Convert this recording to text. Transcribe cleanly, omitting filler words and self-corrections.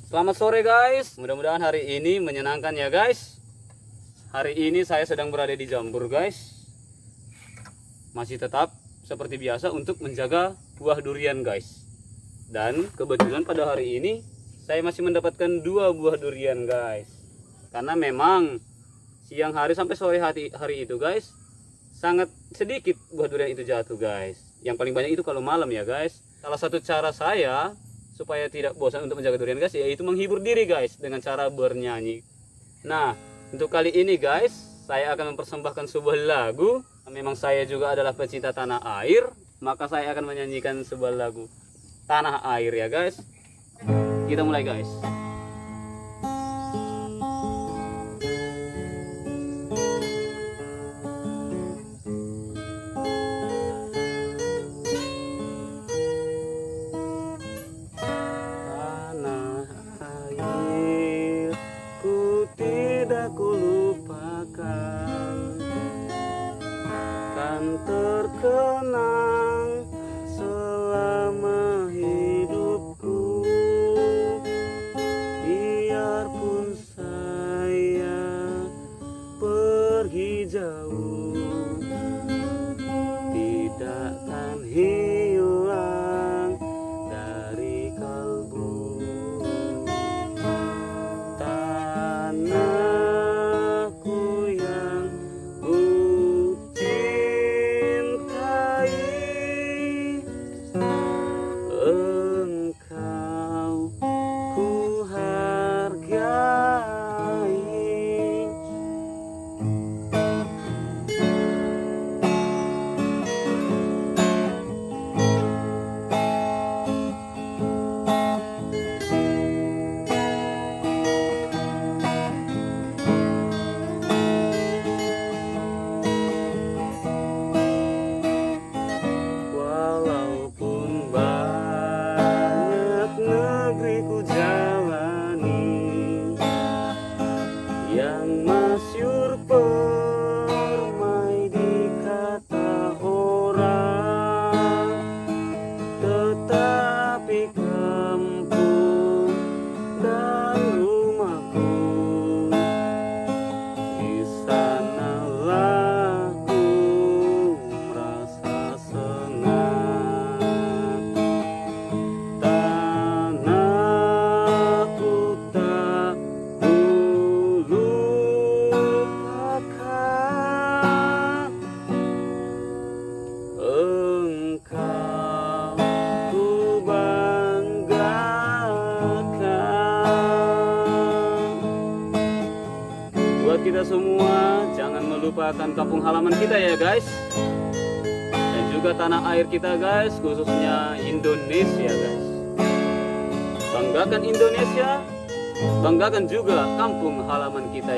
Selamat sore guys, mudah-mudahan hari ini menyenangkan ya guys. Hari ini saya sedang berada di Jambur guys. Masih tetap seperti biasa untuk menjaga buah durian guys. Dan kebetulan pada hari ini saya masih mendapatkan 2 buah durian guys. Karena memang siang hari sampai sore hari itu guys, sangat sedikit buah durian itu jatuh guys. Yang paling banyak itu kalau malam ya guys. Salah satu cara saya supaya tidak bosan untuk menjaga durian guys, yaitu menghibur diri guys dengan cara bernyanyi. Nah, untuk kali ini guys, saya akan mempersembahkan sebuah lagu. Memang saya juga adalah pecinta tanah air, maka saya akan menyanyikan sebuah lagu tanah air ya guys. Kita mulai guys. Terkenang selama hidupku, biarpun saya pergi jauh, tidak akan hilang dari kalbu. Tanahku yang yang masyhur permai di kata orang, tetapi kampung dan rumahku, di sanalah ku merasa senang. Tanahku tak buat kita semua, jangan melupakan kampung halaman kita ya guys, dan juga tanah air kita guys, khususnya Indonesia guys. Banggakan Indonesia, banggakan juga kampung halaman kita ya.